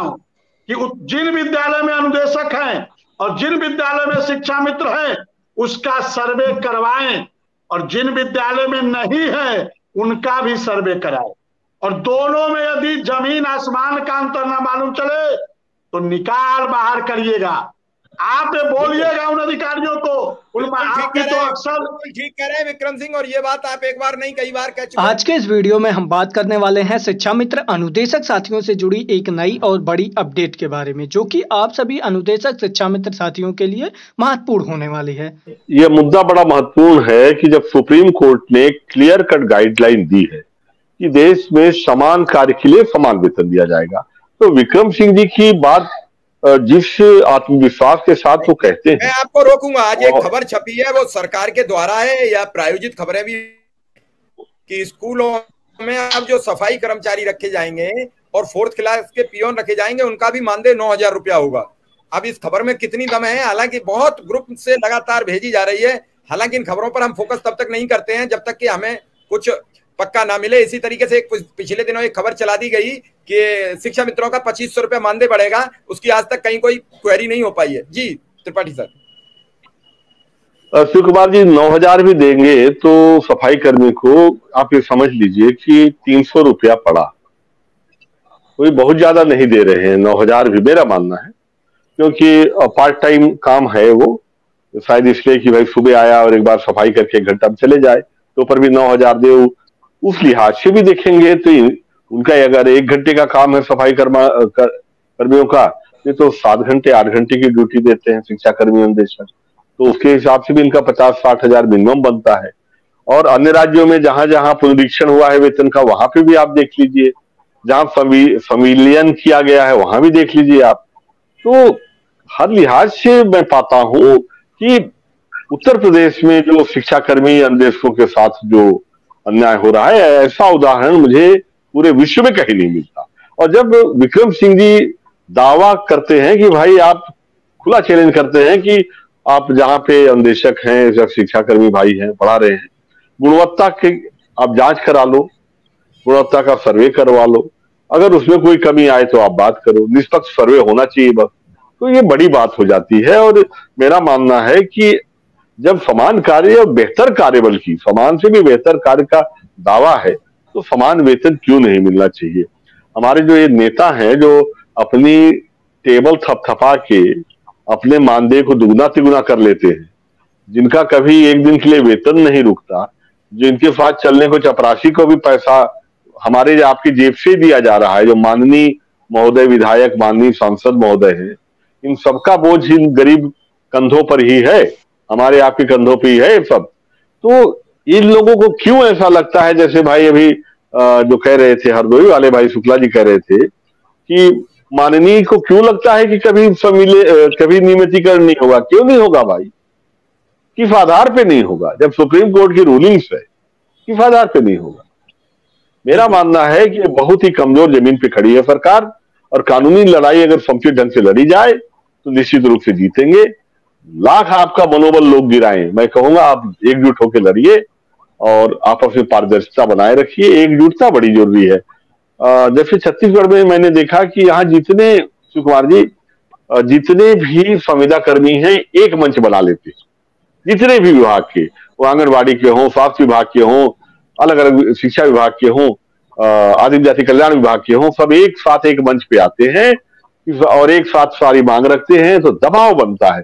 कि जिन विद्यालय में अनुदेशक हैं और जिन विद्यालय में शिक्षा मित्र हैं उसका सर्वे करवाएं, और जिन विद्यालय में नहीं है उनका भी सर्वे कराएं। और दोनों में यदि जमीन आसमान का अंतर ना मालूम चले तो निकाल बाहर करिएगा। आप बोलिएगा उन अधिकारियों को, आपकी तो अक्सर ठीक कह रहे हैं विक्रम सिंह, और ये बात आप एक बार नहीं कई बार कह चुके। आज के इस वीडियो में हम बात करने वाले हैं शिक्षा मित्र अनुदेशक साथियों से जुड़ी एक नई और बड़ी अपडेट के बारे में, जो कि आप सभी अनुदेशक शिक्षा मित्र साथियों के लिए महत्वपूर्ण होने वाली है। यह मुद्दा बड़ा महत्वपूर्ण है कि जब सुप्रीम कोर्ट ने क्लियर कट गाइडलाइन दी है कि देश में समान कार्य के लिए समान वेतन दिया जाएगा, तो विक्रम सिंह जी की बात जिस आत्मविश्वास के साथ वो कहते हैं, मैं आपको रोकूंगा। आज एक खबर छपी है, वो सरकार के द्वारा है या प्रायोजित खबरें भी, कि स्कूलों में अब जो सफाई कर्मचारी रखे जाएंगे और 4th क्लास के पियोन रखे जाएंगे उनका भी मानदेय 9,000 रुपया होगा। अब इस खबर में कितनी दम है, हालांकि बहुत ग्रुप से लगातार भेजी जा रही है, हालांकि इन खबरों पर हम फोकस तब तक नहीं करते हैं जब तक कि हमें कुछ पक्का ना मिले। इसी तरीके से पिछले दिनों एक खबर चला दी गई कि शिक्षा मित्रों का 2,500 रुपया मानदेय बढ़ेगा, उसकी आज तक कहीं कोई क्वेरी नहीं हो पाई है। जी त्रिपाठी सर। शिव कुमार जी, 9,000 भी देंगे तो सफाई कर्मी को आप ये समझ लीजिए कि 300 रुपया पड़ा, कोई बहुत ज्यादा नहीं दे रहे हैं 9,000 भी, मेरा मानना है, क्योंकि पार्ट टाइम काम है वो, शायद इसलिए कि भाई सुबह आया और एक बार सफाई करके 1 घंटा में चले जाए, तो पर भी 9,000 दे। उस लिहाज से भी देखेंगे तो उनका अगर 1 घंटे का काम है सफाई कर्मियों का, ये तो 7 घंटे 8 घंटे की ड्यूटी देते हैं शिक्षा कर्मी अनुदेशक, तो उसके हिसाब से भी इनका 50-60 हजार मिनिमम बनता है। और अन्य राज्यों में जहां जहां पुनरीक्षण हुआ है वेतन का, वहां पे भी आप देख लीजिए, जहां संविलियन किया गया है वहां भी देख लीजिए आप। तो हर लिहाज से मैं पाता हूं कि उत्तर प्रदेश में जो शिक्षा कर्मी अनुदेशकों के साथ जो अन्याय हो रहा है, ऐसा उदाहरण मुझे पूरे विश्व में कहीं नहीं मिलता। और जब विक्रम सिंह जी दावा करते हैं कि भाई, आप खुला चैलेंज करते हैं कि आप जहां पे अनुदेशक हैं, जब शिक्षा कर्मी भाई हैं, पढ़ा रहे हैं, गुणवत्ता की आप जांच करा लो, गुणवत्ता का सर्वे करवा लो, अगर उसमें कोई कमी आए तो आप बात करो, निष्पक्ष सर्वे होना चाहिए बस, तो ये बड़ी बात हो जाती है। और मेरा मानना है कि जब समान कार्य और बेहतर कार्य, बल्कि समान से भी बेहतर कार्य का दावा है, तो समान वेतन क्यों नहीं मिलना चाहिए। हमारे जो ये नेता हैं जो अपनी टेबल थपथपा के अपने मानदेय को दुगना तिगुना कर लेते हैं, जिनका कभी एक दिन के लिए वेतन नहीं रुकता, जिनके साथ चलने को चपरासी को भी पैसा हमारे आपकी जेब से दिया जा रहा है, जो माननीय महोदय विधायक, माननीय सांसद महोदय है, इन सबका बोझ इन गरीब कंधों पर ही है, हमारे आपके कंधों पे ही है सब। तो इन लोगों को क्यों ऐसा लगता है, जैसे भाई अभी जो कह रहे थे हरदोई वाले भाई शुक्ला जी कह रहे थे कि माननीय को क्यों लगता है कि कभी नियमितीकरण नहीं होगा। क्यों नहीं होगा भाई, किस आधार पे नहीं होगा? जब सुप्रीम कोर्ट की रूलिंग्स है, किस आधार पे नहीं होगा? मेरा मानना है कि बहुत ही कमजोर जमीन पे खड़ी है सरकार, और कानूनी लड़ाई अगर समुचित ढंग से लड़ी जाए तो निश्चित रूप से जीतेंगे। लाख आपका मनोबल लोग गिराएं, मैं कहूंगा आप एकजुट होकर लड़िए और आपस में पारदर्शिता बनाए रखिए। एकजुटता बड़ी जरूरी है। जैसे छत्तीसगढ़ में मैंने देखा कि यहाँ जितने, शिव कुमार जी, जितने भी संविदा कर्मी हैं एक मंच बना लेते, जितने भी विभाग के, वो आंगनबाड़ी के हों, स्वास्थ्य विभाग के हों, अलग अलग शिक्षा विभाग के हों, आदिम जाति कल्याण विभाग के हों, सब एक साथ एक मंच पे आते हैं और एक साथ सारी मांग रखते हैं, तो दबाव बनता है।